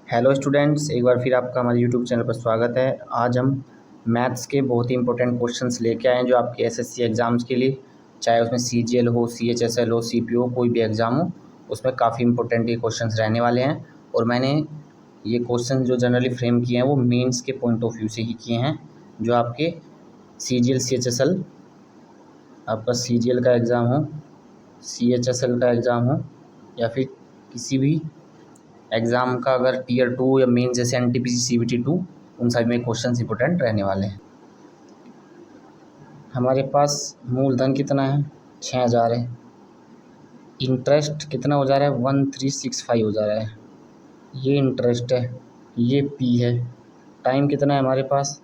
Hello students, एक बार फिर आपका हमारे यूट्यूब चैनल पर स्वागत है। आज हम मैथ्स के बहुत ही इंपॉर्टेंट क्वेश्चंस लेके आए हैं जो आपके एसएससी एग्ज़ाम्स के लिए, चाहे उसमें सीजीएल हो, सीएचएसएल हो, सीपीओ, कोई भी एग्ज़ाम हो, उसमें काफ़ी इंपॉर्टेंट ये क्वेश्चंस रहने वाले हैं। और मैंने ये क्वेश्चन जो जनरली फ्रेम किए हैं वो मेन्स के पॉइंट ऑफ व्यू से ही किए हैं। जो आपके सीजीएल सीएचएसएल, आपका सीजीएल का एग्ज़ाम हो, सीएचएसएल का एग्ज़ाम हो, या फिर किसी भी एग्ज़ाम का अगर टीयर 2 या मेन जैसे एनटीपीसी सीबीटी 2, उन साइड में क्वेश्चन इंपॉर्टेंट रहने वाले हैं। हमारे पास मूलधन कितना है? 6000 है। इंटरेस्ट कितना हो जा रहा है? 1365 हो जा रहा है। ये इंटरेस्ट है, ये पी है। टाइम कितना है हमारे पास?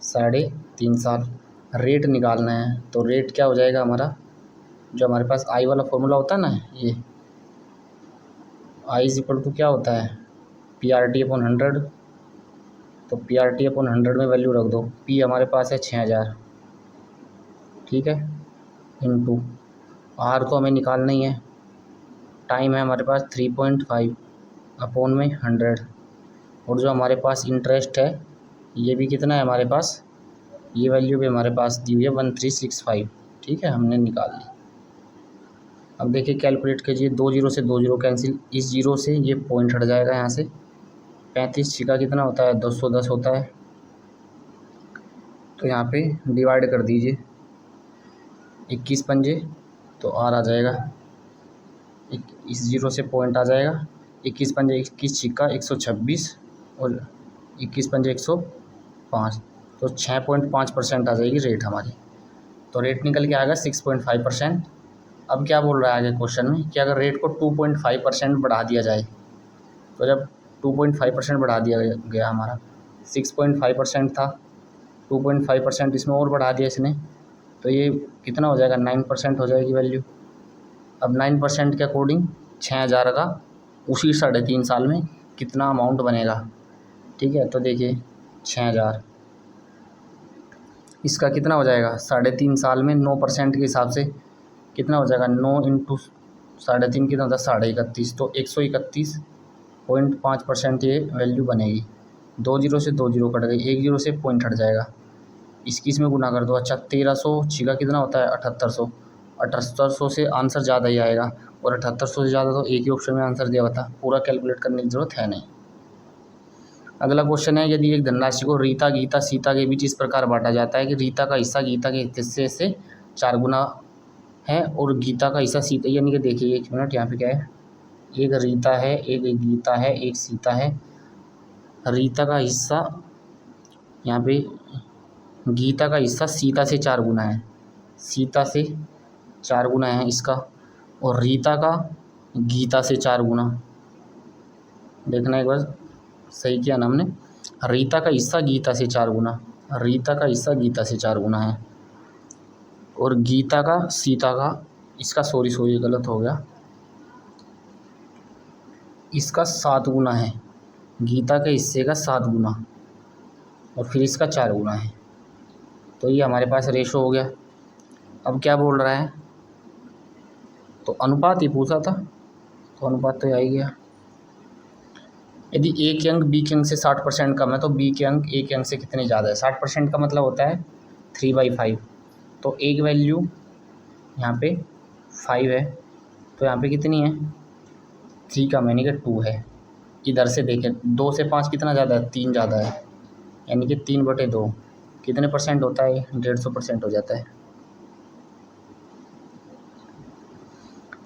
3.5 साल। रेट निकालना है तो रेट क्या हो जाएगा हमारा? जो हमारे पास आई वाला फॉर्मूला होता है ना, ये आई इज इक्वल टू क्या होता है? PRT/100। तो PRT/100 में वैल्यू रख दो। पी हमारे पास है 6000, ठीक है, इंटू आर तो हमें निकालना ही है। टाइम है हमारे पास 3.5 अपॉन में 100। और जो हमारे पास इंटरेस्ट है ये भी कितना है हमारे पास? ये वैल्यू भी हमारे पास दी हुई है 1365, ठीक है, हमने निकाल ली। अब देखिए कैलकुलेट कीजिए, 2 जीरो से 2 जीरो कैंसिल, इस जीरो से ये पॉइंट हट जाएगा यहाँ से। 35 छिका कितना होता है? 210 होता है। तो यहाँ पे डिवाइड कर दीजिए, 21 पंजे तो आर आ जाएगा। इस जीरो से पॉइंट आ जाएगा। 21 पंजे 21 छिक्का 126 और 21 पंजे 105, तो 6.5% आ जाएगी रेट हमारी। तो रेट निकल के आएगा 6.5%। अब क्या बोल रहा है आगे क्वेश्चन में कि अगर रेट को 2.5% बढ़ा दिया जाए, तो जब 2.5% बढ़ा दिया गया, हमारा 6.5% था, 2.5% इसमें और बढ़ा दिया इसने, तो ये कितना हो जाएगा? 9% हो जाएगी वैल्यू। अब 9% के अकॉर्डिंग 6000 का उसी 3.5 साल में कितना अमाउंट बनेगा, ठीक है। तो देखिए 6000, इसका कितना हो जाएगा? 3.5 साल में 9% के हिसाब से कितना हो जाएगा? 9 इंटू 3.5 कितना होता है? 31.5, तो 131.5% ये वैल्यू बनेगी। 2 जीरो से 2 जीरो कट गई, 1 जीरो से पॉइंट हट जाएगा, इसकी में गुना कर दो। अच्छा 1300 छिका कितना होता है? 7800। 7800 से आंसर ज़्यादा ही आएगा, और 7800 से ज़्यादा तो एक ही ऑप्शन में आंसर दिया हुआ था, पूरा कैलकुलेट करने की ज़रूरत है नहीं। अगला क्वेश्चन है, यदि एक धनराशि को रीता, गीता, सीता के बीच इस प्रकार बांटा जाता है कि रीता का हिस्सा गीता के हिस्से से 4 गुना है और गीता का हिस्सा सीता, यानी कि देखिए 1 मिनट, यहाँ पे क्या है? एक रीता है, एक गीता है, एक सीता है। रीता का हिस्सा, यहाँ पे गीता का हिस्सा सीता से 4 गुना है, सीता से 4 गुना है इसका, और रीता का गीता से 4 गुना। देखना एक बार, सही किया ना हमने? रीता का हिस्सा गीता से 4 गुना, रीता का हिस्सा गीता से 4 गुना है, और गीता का सीता का, इसका सॉरी गलत हो गया, इसका 7 गुना है, गीता के हिस्से का 7 गुना, और फिर इसका 4 गुना है। तो ये हमारे पास रेशो हो गया। अब क्या बोल रहा है? तो अनुपात ही पूछा था, तो अनुपात तो आ ही गया। यदि ए के अंक बी के अंक से 60% कम है तो बी के अंक ए के अंक से कितने ज़्यादा है? 60% का मतलब होता है 3/5। तो एक वैल्यू यहाँ पे 5 है, तो यहाँ पे कितनी है? 3 कम यानी कि 2 है। इधर से देखें, 2 से 5 कितना ज़्यादा है? 3 ज़्यादा है, यानी कि 3/2 कितने परसेंट होता है? 150% हो जाता है।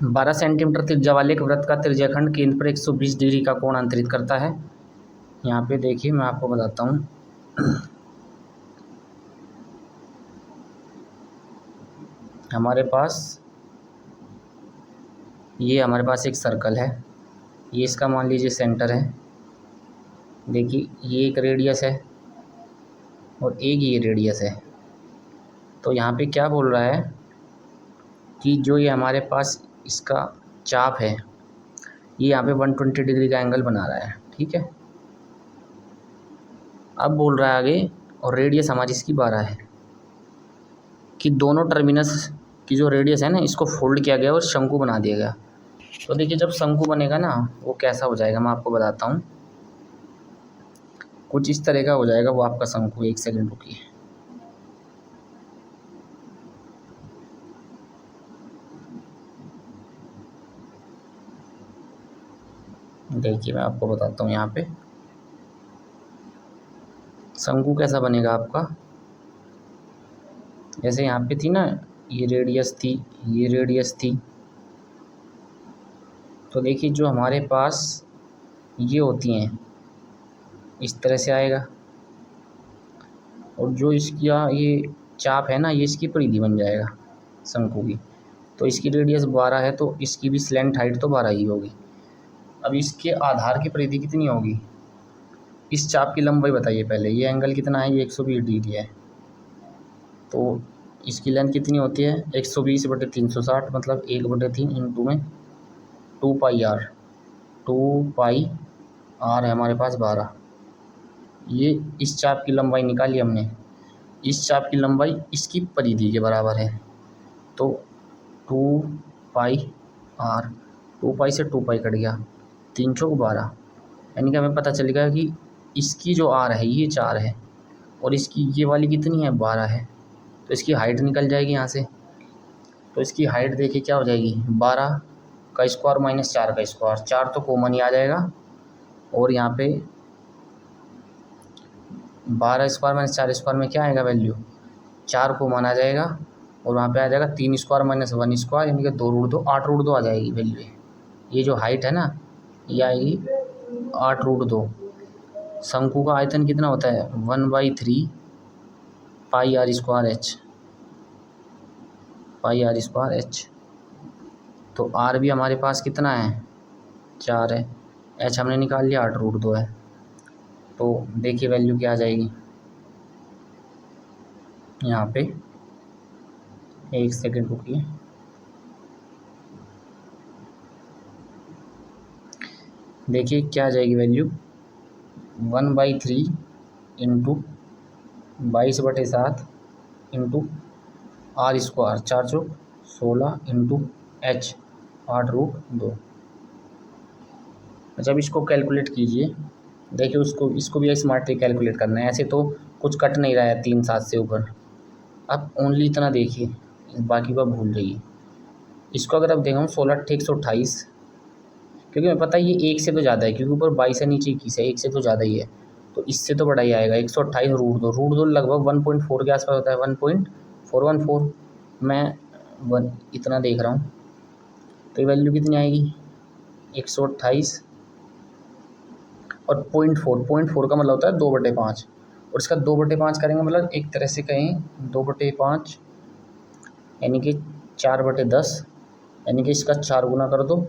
12 सेंटीमीटर त्रिज्या वाले एक वृत्त का त्रिज्याखंड केंद्र पर 120 डिग्री का कोण अंतरित करता है। यहाँ पे देखिए मैं आपको बताता हूँ। हमारे पास एक सर्कल है, ये इसका मान लीजिए सेंटर है। देखिए ये एक रेडियस है और एक ये रेडियस है। तो यहाँ पे क्या बोल रहा है कि जो ये हमारे पास इसका चाप है, ये यहाँ पे 120 डिग्री का एंगल बना रहा है, ठीक है। अब बोल रहा है आगे, और रेडियस हमारी इसकी 12 है, कि दोनों टर्मिनस की जो रेडियस है ना, इसको फोल्ड किया गया और शंकु बना दिया गया। तो देखिए जब शंकु बनेगा ना, वो कैसा हो जाएगा मैं आपको बताता हूँ। कुछ इस तरह का हो जाएगा वो आपका शंकु। 1 सेकंड रुकिए। देखिए मैं आपको बताता हूँ यहाँ पे शंकु कैसा बनेगा आपका। जैसे यहाँ पे थी ना, ये रेडियस थी, ये रेडियस थी, तो देखिए जो हमारे पास ये होती हैं इस तरह से आएगा, और जो इसकी ये चाप है ना, ये इसकी परिधि बन जाएगा शंकु की। तो इसकी रेडियस 12 है, तो इसकी भी स्लैंट हाइट तो 12 ही होगी। अब इसके आधार की परिधि कितनी होगी, इस चाप की लंबाई बताइए पहले। ये एंगल कितना है, ये 120 डिग्री है, तो इसकी लेंथ कितनी होती है 120/360, मतलब 1/3 इंटू में 2πr। 2πr है हमारे पास 12। ये इस चाप की लंबाई निकाली हमने। इस चाप की लंबाई इसकी परिधि के बराबर है, तो 2πr, 2π से 2π कट गया, 3 चौक 12, यानी कि हमें पता चलेगा कि इसकी जो आर है ये 4 है, और इसकी ये वाली कितनी है 12 है, तो इसकी हाइट निकल जाएगी यहाँ से। तो इसकी हाइट देखिए क्या हो जाएगी, 12 का स्क्वायर माइनस 4 का स्क्वायर, 4 तो कॉमन ही आ जाएगा, और यहाँ पे 12 स्क्वायर माइनस 4 स्क्वायर में क्या आएगा वैल्यू, 4 कॉमन आ जाएगा, और वहाँ पे आ जाएगा 3 स्क्वायर माइनस 1 स्क्वायर, यानी कि 2√2, 8√2 आ जाएगी वैल्यू। ये जो हाइट है ना, ये आएगी 8√2। शंकु का आयतन कितना होता है 1/3 πr square H, πr square H. तो आर भी हमारे पास कितना है 4 है, एच हमने निकाल लिया 8√2 है। तो देखिए वैल्यू क्या आ जाएगी यहाँ पे, 1 सेकंड रुकिए। देखिए क्या आ जाएगी value, 1/3 into 22/7 into R square, 4 चौक 16 इंटू एच 8√2। जब इसको कैलकुलेट कीजिए, देखिए उसको इसको भी स्मार्टली कैलकुलेट करना है, ऐसे तो कुछ कट नहीं रहा है 3/7 से ऊपर। अब ओनली इतना देखिए, बाकी को भूल जाइए। इसको अगर आप देखो 16×128, क्योंकि मैं पता है ये 1 से तो ज़्यादा है, क्योंकि ऊपर 22 है नीचे 21 है, 1 से तो ज़्यादा ही है, तो इससे तो बड़ा ही आएगा। 128√2 लगभग 1.4 के आसपास होता है, 1.414। मैं इतना देख रहा हूँ, तो ये वैल्यू कितनी आएगी 128 और 0.4 का मतलब होता है 2/5, और इसका 2/5 करेंगे मतलब एक तरह से कहें 2/5 यानी कि 4/10, यानी कि इसका 4 गुना कर दो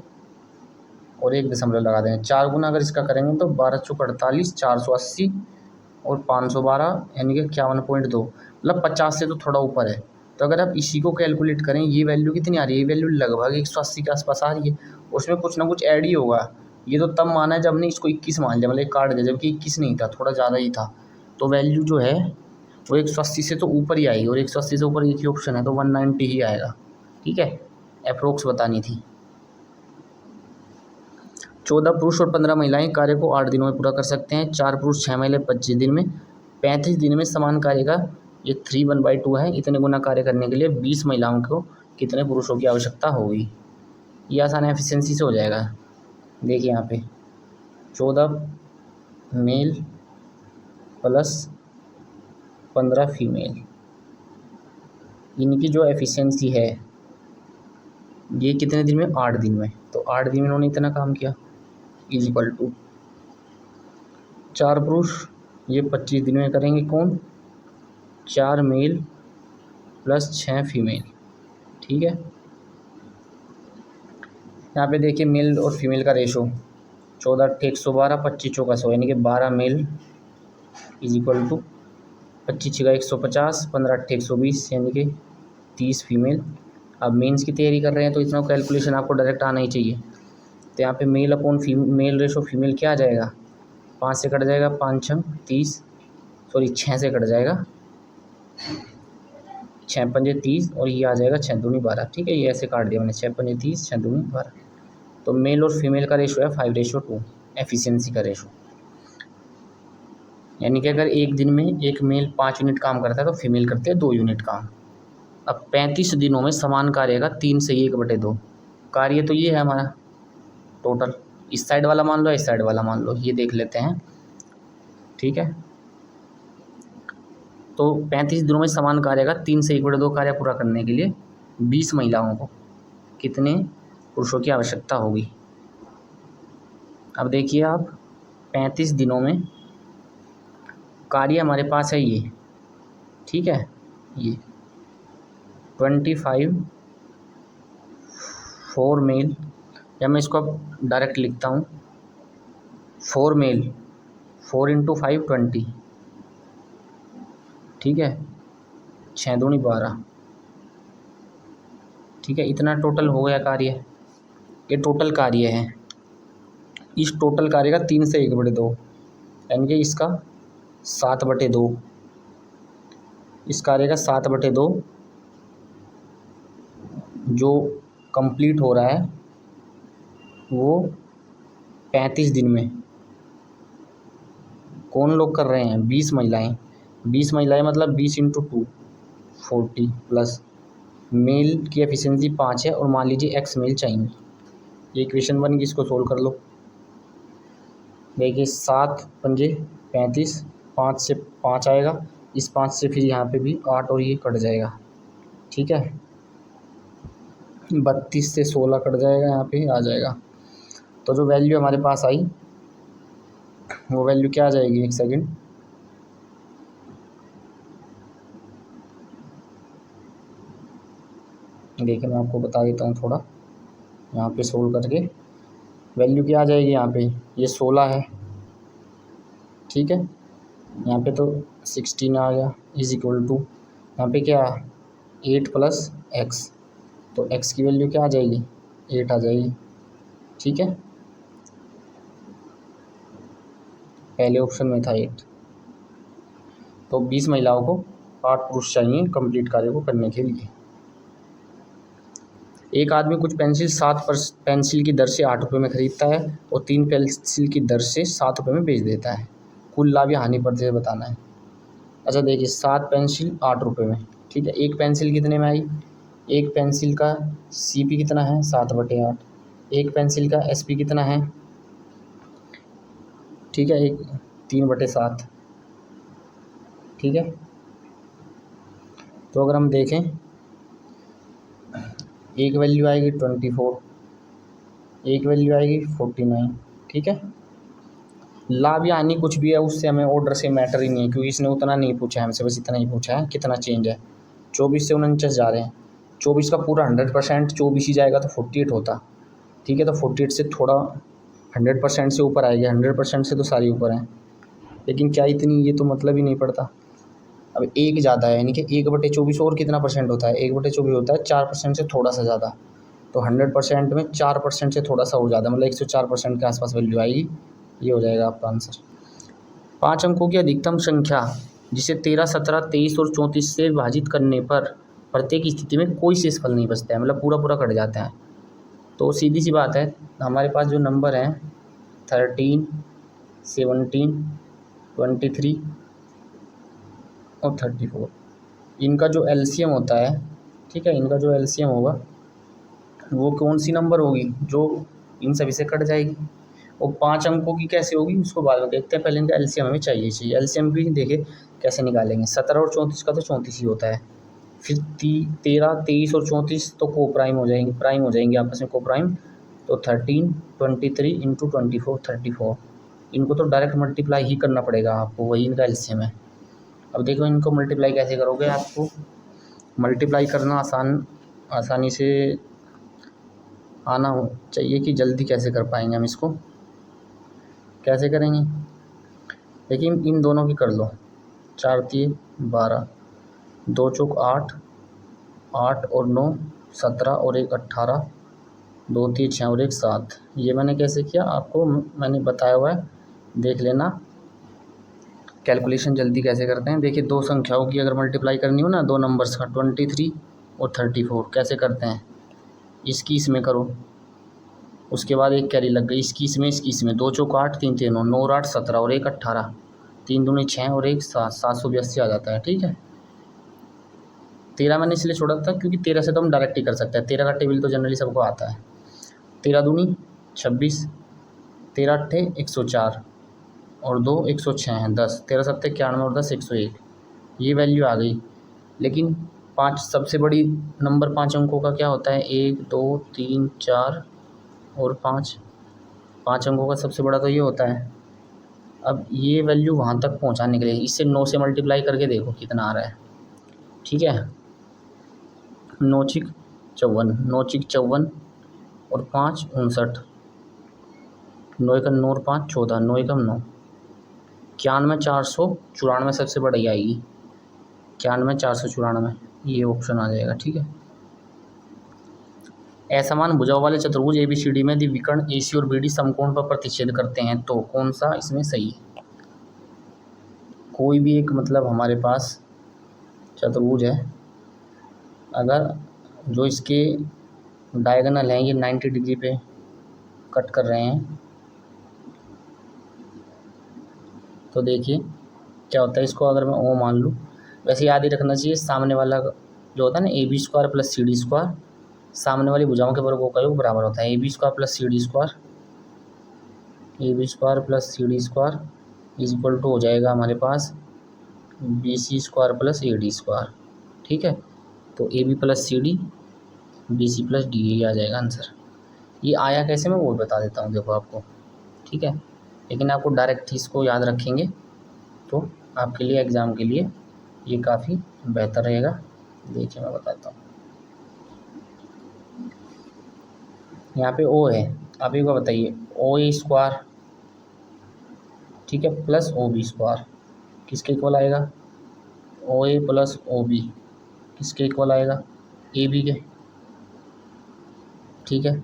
और 1 दशमलव लगा देंगे। 4 गुना अगर इसका करेंगे तो 12 चौक 48, 480 और 512 यानी कि 51.2, मतलब 50 से तो थोड़ा ऊपर है। तो अगर आप इसी को कैलकुलेट करें, ये वैल्यू कितनी आ रही है, ये वैल्यू लगभग 180 के आसपास आ रही है। उसमें कुछ ना कुछ ऐड ही होगा। ये तो तब माना है जब हमने इसको 21 मान लिया, मतलब काट दिया, जबकि 21 नहीं था, थोड़ा ज़्यादा ही था। तो वैल्यू जो है वो 180 से तो ऊपर ही आएगी, और 180 से ऊपर एक ही ऑप्शन है, तो 190 ही आएगा। ठीक है, अप्रोक्स बतानी थी। 14 पुरुष और 15 महिलाएं कार्य को 8 दिनों में पूरा कर सकते हैं। 4 पुरुष 6 महिला 25 दिन में। 35 दिन में समान कार्य का ये 3/1/2 है। इतने गुना कार्य करने के लिए 20 महिलाओं को कितने पुरुषों की आवश्यकता होगी। ये आसान एफिशिएंसी से हो जाएगा। देखिए यहाँ पे 14 मेल प्लस 15 फीमेल, इनकी जो एफिशिएंसी है ये कितने दिन में, 8 दिन में। तो 8 दिन में इन्होंने इतना काम किया, इज इक्वल टू 4 पुरुष ये 25 दिन में करेंगे, कौन 4 मेल प्लस 6 फीमेल। ठीक है, यहाँ पे देखिए मेल और फीमेल का रेशो 14/112, 25 चौका 100, यानी कि 12 मेल इज इक्वल टू 25 छः 150, 15/120 यानी कि 30 फीमेल। अब मेंस की तैयारी कर रहे हैं तो इतना कैलकुलेशन आपको डायरेक्ट आना ही चाहिए। तो यहाँ पे male upon male ratio female क्या आ जाएगा, 5 से कट जाएगा, 5 6 30, सॉरी 6 से कट जाएगा, 6 पंजे 30, और ये आ जाएगा 6 दूनी 12। ठीक है, ये ऐसे काट दिया मैंने, 6 पंजे 30, 6 दूनी 12। तो मेल और फीमेल का रेशो है 5:2 एफिशिएंसी का रेशो। यानी कि अगर एक दिन में एक मेल 5 यूनिट काम करता है तो फीमेल करते हैं 2 यूनिट काम। अब 35 दिनों में समान कार्य का 3 से 1/2 कार्य, तो ये है हमारा टोटल। इस साइड वाला मान लो, इस साइड वाला मान लो, ये देख लेते हैं। ठीक है, तो 35 दिनों में समान कार्य का 3 से 1/2 कार्य पूरा करने के लिए 20 महिलाओं को कितने पुरुषों की आवश्यकता होगी। अब देखिए आप, 35 दिनों में कार्य हमारे पास है ये, ठीक है, ये 25 4 मेल, या मैं इसको अब डायरेक्ट लिखता हूँ 4 मेल, 4 × 5 20, ठीक है, 6 दूनी 12, ठीक है, इतना टोटल हो गया कार्य। ये टोटल कार्य है। इस टोटल कार्य का 3 से 1/2 यानी कि इसका 7/2, इस कार्य का 7/2 जो कंप्लीट हो रहा है वो 35 दिन में कौन लोग कर रहे हैं, 20 महिलाएं। 20 महिलाएं मतलब 20 × 2 40 प्लस मेल की एफिशिएंसी 5 है और मान लीजिए एक्स मेल चाहिए। ये इक्वेशन बन गई, इसको सोल्व कर लो। देखिए 7 × 5 = 35, 5 से 5 आएगा, इस 5 से फिर यहाँ पे भी 8 और ये कट जाएगा, ठीक है, 32 से 16 कट जाएगा, यहाँ पे आ जाएगा। तो जो वैल्यू हमारे पास आई वो वैल्यू क्या आ जाएगी, एक सेकंड, देखिए मैं आपको बता देता हूँ थोड़ा, यहाँ पे सोल्व करके वैल्यू क्या आ जाएगी। यहाँ पे ये 16 है, ठीक है, यहाँ पे तो 16 आ गया, = यहाँ पे क्या 8 + x, तो x की वैल्यू क्या आ जाएगी, 8 आ जाएगी, ठीक है, पहले ऑप्शन में था 8। तो 20 महिलाओं को 8 पुरुष चाहिए कंप्लीट कार्य को करने के लिए। एक आदमी कुछ पेंसिल 7 पेंसिल की दर से 8 रुपये में खरीदता है और 3 पेंसिल की दर से 7 रुपये में बेच देता है। कुल लाभ या हानि प्रतिशत बताना है। अच्छा देखिए 7 पेंसिल 8 रुपये में, ठीक है, एक पेंसिल कितने में आई, एक पेंसिल का CP कितना है 7/8, एक पेंसिल का SP कितना है, ठीक है, एक 3/7, ठीक है। तो अगर हम देखें एक वैल्यू आएगी 24, एक वैल्यू आएगी 49, ठीक है। लाभ या हानि कुछ भी है उससे हमें ऑर्डर से मैटर ही नहीं है, क्योंकि इसने उतना नहीं पूछा है हमसे, बस इतना ही पूछा है कितना चेंज है। 24 से 49 जा रहे हैं, 24 का पूरा 100% 24 ही जाएगा तो 48 होता, ठीक है, तो 48 से थोड़ा 100% से ऊपर आएगा, 100% से तो सारी ऊपर हैं, लेकिन क्या इतनी, ये तो मतलब ही नहीं पड़ता। अब एक ज़्यादा है, यानी कि 1/24 और कितना परसेंट होता है, 1/24 होता है 4% से थोड़ा सा ज़्यादा, तो 100% में 4% से थोड़ा सा और ज़्यादा, मतलब 104% के आसपास वैल्यू आएगी। ये हो जाएगा आपका आंसर। 5 अंकों की अधिकतम संख्या जिसे 13, 17, 23 और 34 से विभाजित करने पर प्रत्येक स्थिति में कोई शेषफल नहीं बचता है, मतलब पूरा पूरा कट जाता है। तो सीधी सी बात है, हमारे पास जो नंबर हैं 13, 17, 23 और 34, इनका जो LCM होता है, ठीक है, इनका जो LCM होगा वो कौन सी नंबर होगी, जो इन सभी से कट जाएगी। और 5 अंकों की कैसे होगी उसको बाद में देखते हैं, पहले इनका LCM हमें चाहिए। LCM भी देखिए कैसे निकालेंगे। 17 और 34 का तो 34 ही होता है, फिर 13, 23 और 34 तो को प्राइम हो जाएंगे, प्राइम हो जाएंगे आपस में, को प्राइम, तो 13, 23 × 24 34, इनको तो डायरेक्ट मल्टीप्लाई ही करना पड़ेगा आपको, वही इनका LCM है। अब देखो इनको मल्टीप्लाई कैसे करोगे, आपको मल्टीप्लाई करना आसानी से आना हो चाहिए कि जल्दी कैसे कर पाएंगे हम इसको, कैसे करेंगे। लेकिन इन दोनों की कर लो, 4 × 12, 2 × 8, 8 और 9 17 और 1 18, 2 × 3 6 और 1 7। ये मैंने कैसे किया आपको मैंने बताया हुआ है, देख लेना कैलकुलेशन जल्दी कैसे करते हैं। देखिए दो संख्याओं की अगर मल्टीप्लाई करनी हो ना, दो नंबर्स का 23 और 34 कैसे करते हैं, इसकी इसमें करो, उसके बाद एक कैरी लग गई, इसकी इसमें 2 × 8 3 3 9 9 और 8 17 और 1 18, 3 दूनी 6 और 1 7, 782 आ जाता है। ठीक है, 13 मैंने इसलिए छोड़ा था क्योंकि 13 से तो हम डायरेक्ट ही कर सकते हैं, 13 का टेबल तो जनरली सबको आता है। 13 दूनी 26, 13 अट्ठे 104 और 2 106 हैं, 10, 13 सत्ते 91 और 10 101, ये वैल्यू आ गई। लेकिन 5 सबसे बड़ी नंबर 5 अंकों का क्या होता है, 1 2 3 4 और 5, 5 अंकों का सबसे बड़ा तो ये होता है। अब ये वैल्यू वहाँ तक पहुँचाने के लिए इससे 9 से मल्टीप्लाई करके देखो कितना आ रहा है। ठीक है, 9 छिक 54, 9 छिक 54 और 5 59, 9 एकम 9 और 5 14, 9 एकम 9, 91 494 सबसे बड़ी आएगी, 91 494, ये ऑप्शन आ जाएगा। ठीक है, असमान भुजाओं वाले चतुर्भुज ABCD में यदि विकर्ण AC और BD समकोण पर प्रतिच्छेद करते हैं तो कौन सा इसमें सही है। कोई भी एक मतलब हमारे पास चतुर्भुज है, अगर जो इसके डायगोनल हैं ये 90 डिग्री पे कट कर रहे हैं, तो देखिए क्या होता है। इसको अगर मैं O मान लूँ, वैसे याद ही रखना चाहिए सामने वाला जो होता है ना AB square plus CD square, सामने वाली भुजाओं के वर्गों का योग बराबर होता है। AB square plus CD square, AB square plus CD square is equal to हो जाएगा हमारे पास BC square plus AD square. ठीक है, तो AB plus CD BC plus D ये आ जाएगा आंसर। ये आया कैसे मैं वो बता देता हूँ देखो आपको। ठीक है, लेकिन आपको डायरेक्ट इसको याद रखेंगे तो आपके लिए एग्ज़ाम के लिए ये काफ़ी बेहतर रहेगा। देखिए मैं बताता हूँ, यहाँ पे O है, आप एक बार बताइए OA स्क्वायर, ठीक है, प्लस OB स्क्वायर किसके इक्वल आएगा, OA प्लस OB किसके इक्वल आएगा, AB के। ठीक है,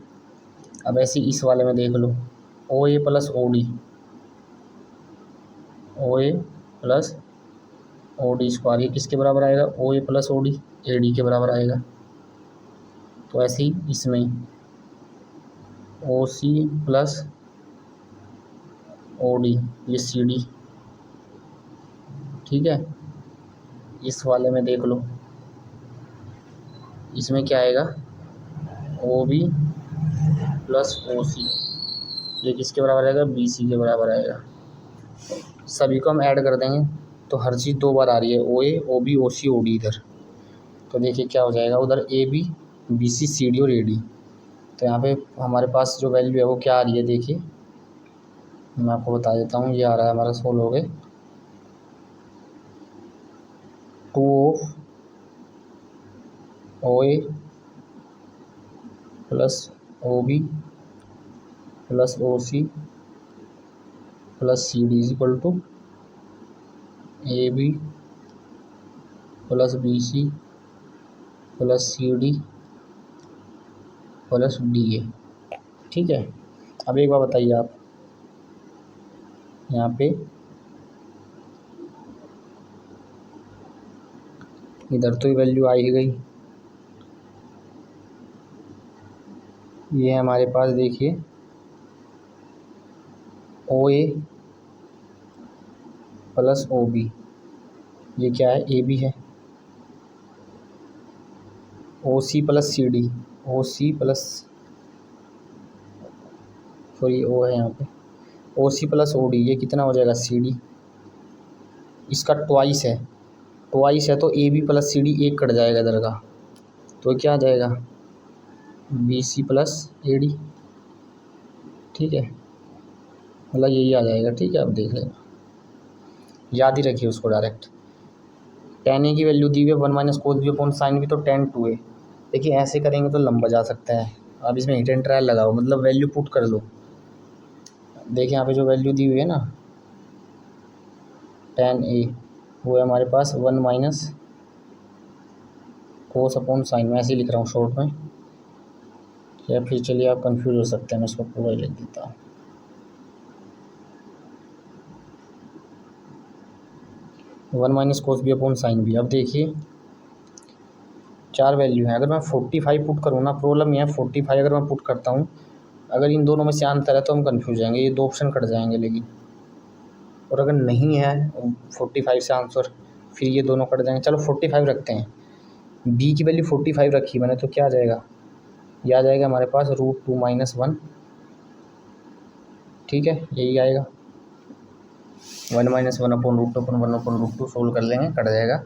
अब ऐसे इस वाले में देख लो OA plus OD, OA plus OD square ये किसके बराबर आएगा, OA प्लस OD AD के बराबर आएगा। तो ऐसे ही इसमें OC प्लस OD ये CD। ठीक है, इस वाले में देख लो इसमें क्या आएगा, OB प्लस OC ये किसके बराबर आएगा, BC के बराबर आएगा। सभी को हम ऐड कर देंगे तो हर चीज़ 2 बार आ रही है, OA OB OC OD इधर, तो देखिए क्या हो जाएगा, उधर AB BC CD और AD। तो यहाँ पे हमारे पास जो वैल्यू है वो क्या आ रही है, देखिए मैं आपको बता देता हूँ। ये आ रहा है हमारा सोल्व हो गए 2 of OA plus OB plus OC plus CD is equal to AB plus BC plus CD plus DA। ठीक है, अब एक बार बताइए आप, यहाँ पे इधर तो ये वैल्यू आ ही गई, ये है हमारे पास देखिए OA प्लस OB ये क्या है, AB है, OC plus CD, OC plus sorry O है यहाँ पे, OC प्लस OD ये कितना हो जाएगा, CD, इसका ट्वाइस है तो AB प्लस CD एक कट जाएगा इधर का, तो क्या आ जाएगा BC प्लस AD। ठीक है, मतलब यही आ जाएगा। ठीक है, अब देख लेना, याद ही रखिए उसको डायरेक्ट। tan A की वैल्यू दी हुई है 1 minus cos B upon sine B, तो tan 2A। देखिए ऐसे करेंगे तो लंबा जा सकता है, अब इसमें हिट एंड ट्रायल लगाओ, मतलब वैल्यू पुट कर लो। देखिए यहाँ पे जो वैल्यू दी हुई है ना tan A वो है हमारे पास 1 माइनस कोस अपॉन साइन, मैं ऐसे ही लिख रहा हूँ शॉर्ट में, या फिर चलिए आप कंफ्यूज हो सकते हैं, मैं इसको पूरा ही लिख देता हूँ। 1 minus cos B upon sine B। अब देखिए 4 वैल्यू हैं, अगर मैं 45 पुट करूँ ना, प्रॉब्लम ये है 45 अगर मैं पुट करता हूँ, अगर इन दोनों में से अंतर है तो हम कन्फ्यूज जाएंगे, ये 2 ऑप्शन कट जाएंगे। लेकिन और अगर नहीं है 45 से आंसर, फिर ये दोनों कट जाएंगे। चलो 45 रखते हैं, बी की वैल्यू 45 रखी मैंने, तो क्या आ जाएगा, ये आ जाएगा हमारे पास √2 - 1। ठीक है, यही आएगा 1 - 1/√2 सोल्व कर लेंगे, कट जाएगा।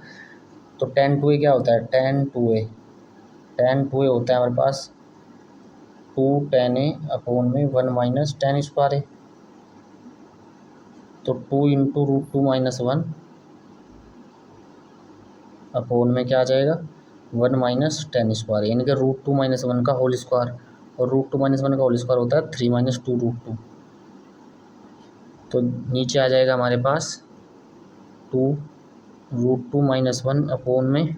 तो tan2a क्या होता है, tan2a होता है हमारे पास 2 tan a/(1 - tan²a)। तो 2 × √2 - 1 में क्या आ जाएगा, 1 - tan², यानी कि √2 - 1 का होल स्क्वायर, और √2 - 1 का होल स्क्वायर होता है 3 - 2√2। तो नीचे आ जाएगा हमारे पास 2 √2 - 1 में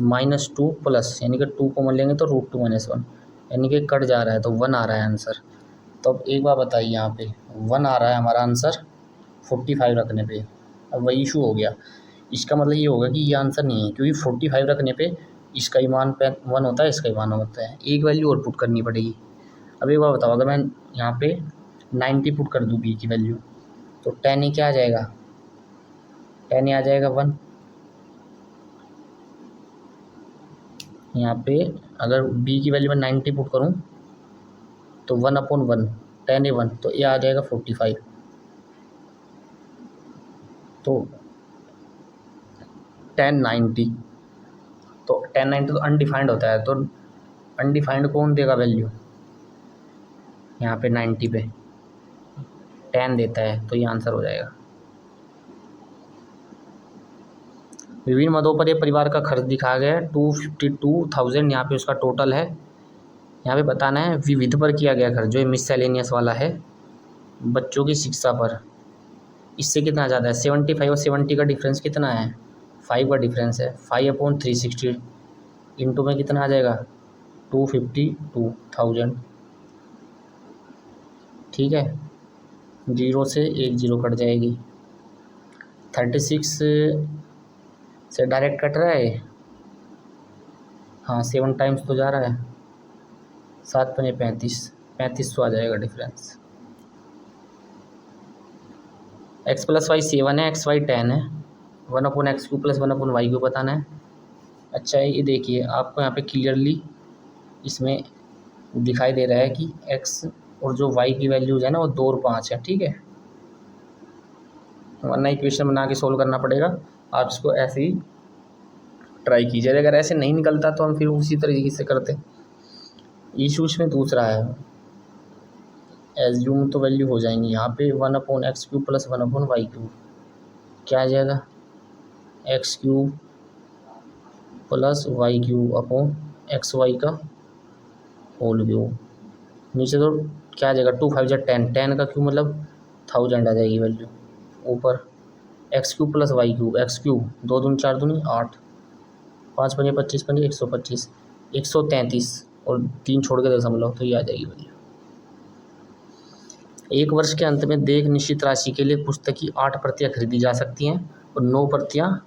-2 प्लस, यानी कि 2 कॉमन लेंगे तो √2 - 1, यानी कि कट जा रहा है तो 1 आ रहा है आंसर। तो अब एक बार बताइए, यहाँ पे 1 आ रहा है हमारा आंसर 45 रखने पे। अब वही इशू हो गया, इसका मतलब ये होगा कि ये आंसर नहीं है, क्योंकि 45 रखने पे इसका ही मान 1 होता है, इसका ही वन होता है, एक वैल्यू और पुट करनी पड़ेगी। अब एक बार बताओ, अगर मैं यहाँ पे 90 पुट कर दूँ बी की वैल्यू, तो tan a क्या आ जाएगा, tan a आ जाएगा 1। यहाँ पे अगर बी की वैल्यू में 90 पुट करूँ तो 1/1 tan a 1, तो ये आ जाएगा 45। तो tan 90, तो tan 90 तो अनडिफाइंड होता है, तो अनडिफाइंड कौन देगा वैल्यू, यहाँ पे 90 पे tan देता है, तो ये आंसर हो जाएगा। विभिन्न मदों पर ये परिवार का खर्च दिखाया गया है 252,000, यहाँ पे उसका टोटल है। यहाँ पे बताना है विविध पर किया गया खर्च, जो ये मिससेलेनियस वाला है, बच्चों की शिक्षा पर, इससे कितना ज़्यादा है, 75 और 70 का डिफरेंस कितना है, 5 का डिफरेंस है। 5/360 इंटू में कितना आ जाएगा, 252,000। ठीक है, 0 से 1 0 कट जाएगी। 36 से डायरेक्ट कट रहा है, हाँ 7 टाइम्स तो जा रहा है, 7 × 35, 3500 आ जाएगा डिफरेंस। x + y 7 है, xy 10 है, 1/x³ + 1/y³ बताना है। अच्छा है, ये देखिए आपको यहाँ पे क्लियरली इसमें दिखाई दे रहा है कि x और जो y की वैल्यूज़ है ना, वो 2 और 5 है। ठीक है, वरना इक्वेशन बना के सोल्व करना पड़ेगा। आप इसको ऐसे ही ट्राई कीजिए, अगर ऐसे नहीं निकलता तो हम फिर उसी तरीके से करते। इशू इसमें दूसरा है, एज्यूम तो वैल्यू हो जाएंगी यहाँ पे 1/x³ + 1/y³, क्या आ जाएगा, x³ + y³ का होल क्यूब। नीचे तो क्या आ जाएगा, 2 5 जा 10, 10 का क्यूब मतलब 1000 आ जाएगी वैल्यू। ऊपर x³ + y³, x³ 2 दूनी 4 दूनी 8, 5 × 5 = 25, 125, 133 और 3 छोड़ के दशमलव, तो ये आ जाएगी वैल्यू। एक वर्ष के अंत में देय निश्चित राशि के लिए पुस्तक की 8 प्रतियाँ खरीदी जा सकती हैं और 9 प्रतियाँ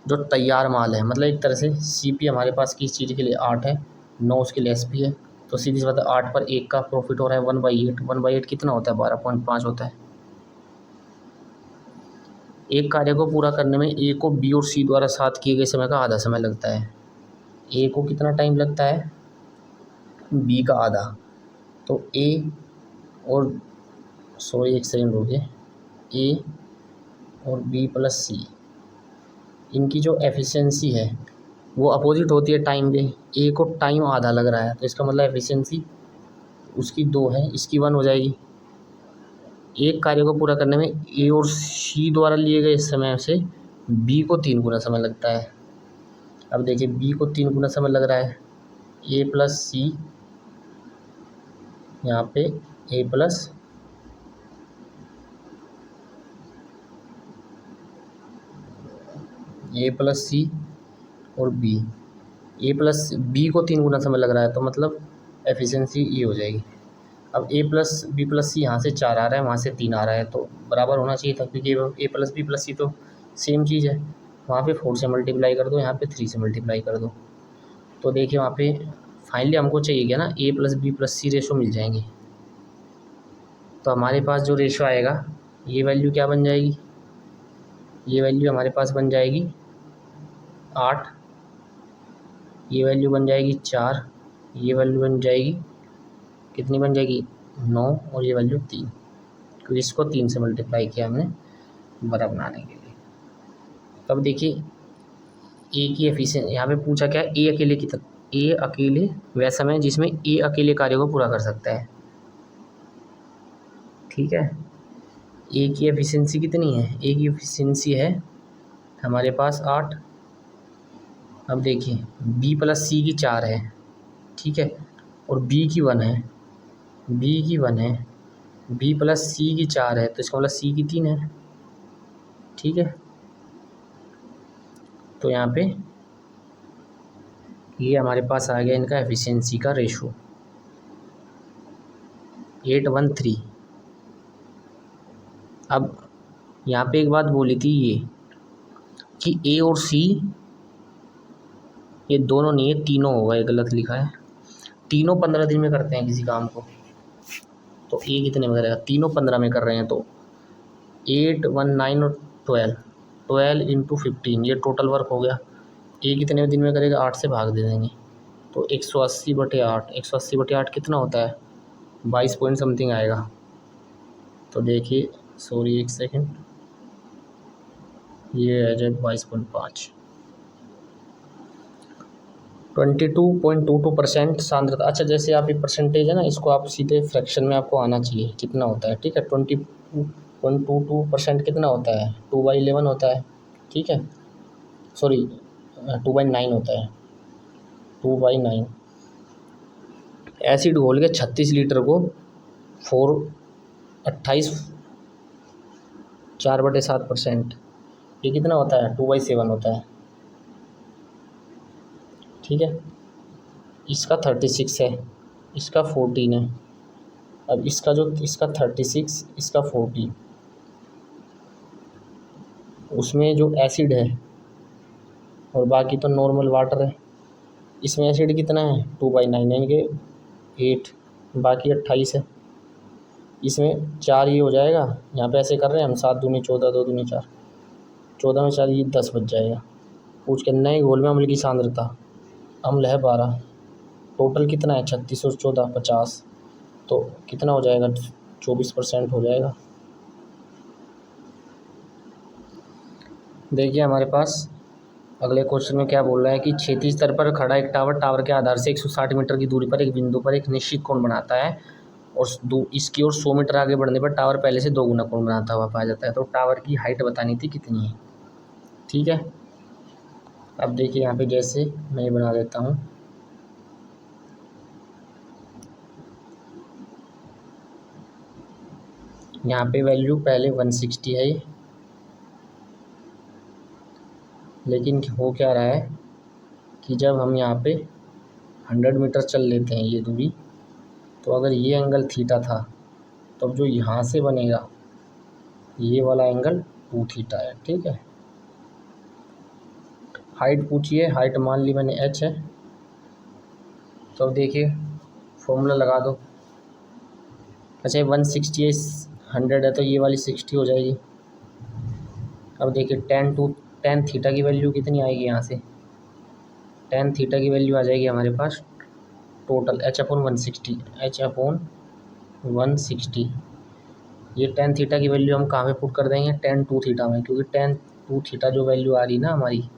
जो तैयार माल है, मतलब एक तरह से CP हमारे पास किस चीज़ के लिए 8 है, 9 उसके लिए SP है, तो सीधी सी बात है 8 पर 1 का प्रॉफिट हो रहा है 1/8। 1/8 कितना होता है, 12.5 होता है। एक कार्य को पूरा करने में A को B और C द्वारा साथ किए गए समय का आधा समय लगता है। A को कितना टाइम लगता है, B का आधा। तो A और एक सेकेंड रुकिए, A और B + C, इनकी जो एफिशिएंसी है वो अपोजिट होती है टाइम पे। A को टाइम आधा लग रहा है, तो इसका मतलब एफिशिएंसी उसकी 2 है, इसकी 1 हो जाएगी। एक कार्य को पूरा करने में A और C द्वारा लिए गए समय से B को 3 गुना समय लगता है। अब देखिए B को 3 गुना समय लग रहा है, A + C, यहाँ पे A + C और B, A + B को 3 गुना समय लग रहा है, तो मतलब एफिशिएंसी ये हो जाएगी। अब A + B + C यहाँ से 4 आ रहा है, वहाँ से 3 आ रहा है, तो बराबर होना चाहिए था, क्योंकि A + B + C तो सेम चीज़ है। वहाँ पे 4 से मल्टीप्लाई कर दो, यहाँ पे 3 से मल्टीप्लाई कर दो, तो देखिए वहाँ पे फाइनली हमको चाहिए क्या ना, A + B + C रेशो मिल जाएंगे। तो हमारे पास जो रेशो आएगा ये वैल्यू क्या बन जाएगी, ये वैल्यू हमारे पास बन जाएगी 8, ये वैल्यू बन जाएगी 4, ये वैल्यू बन जाएगी कितनी बन जाएगी 9, और ये वैल्यू 3, क्योंकि इसको 3 से मल्टीप्लाई किया हमने बड़ा बनाने के लिए। अब देखिए ए की एफिशिएंसी यहाँ पे पूछा क्या है, ए अकेले वह समय जिसमें ए अकेले कार्य को पूरा कर सकता है। ठीक है, ए की एफिशिएंसी कितनी है, ए की एफिशिएंसी है हमारे पास 8। अब देखिए बी प्लस सी की 4 है, ठीक है, और बी की 1 है, बी की 1 है, बी प्लस सी की 4 है, तो इसका मतलब सी की 3 है। ठीक है, तो यहाँ पे ये हमारे पास आ गया इनका एफिशिएंसी का रेशो 8:1:3। अब यहाँ पे एक बात बोली थी ये कि ए और सी ये दोनों नहीं है, तीनों होगा, ये गलत लिखा है, तीनों 15 दिन में करते हैं किसी काम को, तो ए कितने में करेगा, तीनों 15 में कर रहे हैं, तो 8, 1, 9 और 12 इंटू 15 ये टोटल वर्क हो गया। ए कितने दिन में करेगा, 8 से भाग दे देंगे, तो 180/8, 180/8 कितना होता है 22 पॉइंट समथिंग आएगा। तो देखिए सॉरी एक सेकेंड, ये आ जाए 22.5, 22.22% सांद्रता। अच्छा जैसे आप ये परसेंटेज है ना, इसको आप सीधे फ्रैक्शन में आपको आना चाहिए कितना होता है। ठीक है, 22.22% कितना होता है, 2/11 होता है। ठीक है, सॉरी 2/9 होता है, 2/9। एसिड घोल के 36 लीटर को 28 4/7%, ये कितना होता है 2/7 होता है। ठीक है, इसका 36 है, इसका 14 है। अब इसका 36, इसका 14, उसमें जो एसिड है और बाकी तो नॉर्मल वाटर है, इसमें एसिड कितना है 2/9 यानी कि 8, बाकी 28 है। इसमें 4 ये हो जाएगा, यहाँ पे ऐसे कर रहे हैं हम, 7 दूनी 14, 2 दूनी 4, 14 में 4 ये 10 बच जाएगा। पूछ के नए घोल में अम्ल की सांद्रता, अम्ल है 12, टोटल कितना है 36 और 14 50, तो कितना हो जाएगा 24% हो जाएगा। देखिए हमारे पास अगले क्वेश्चन में क्या बोल रहा है कि क्षेत्रीय स्तर पर खड़ा एक टावर के आधार से 160 मीटर की दूरी पर एक बिंदु पर एक निश्चित कोण बनाता है, और इसकी ओर 100 मीटर आगे बढ़ने पर टावर पहले से 2 गुना कोण बनाता हुआ पाया जाता है। तो टावर की हाइट बतानी थी कितनी है। ठीक है, अब देखिए यहाँ पे जैसे मैं ये बना देता हूँ, यहाँ पे वैल्यू पहले 160 है ये, लेकिन हो क्या रहा है कि जब हम यहाँ पे 100 मीटर चल लेते हैं ये दूरी, तो अगर ये एंगल थीटा था, तो अब जो यहाँ से बनेगा ये वाला एंगल 2 थीटा है। ठीक है, हाइट पूछिए, हाइट मान ली मैंने h है, तो अब देखिए फॉर्मूला लगा दो। अच्छा 160 है, 100 है, तो ये वाली 60 हो जाएगी। अब देखिए tan थीटा की वैल्यू कितनी आएगी, यहाँ से tan थीटा की वैल्यू आ जाएगी हमारे पास टोटल h/160, ये tan थीटा की वैल्यू हम कहाँ पे पुट कर देंगे, tan 2 थीटा में, क्योंकि tan 2 थीटा जो वैल्यू आ रही ना हमारी,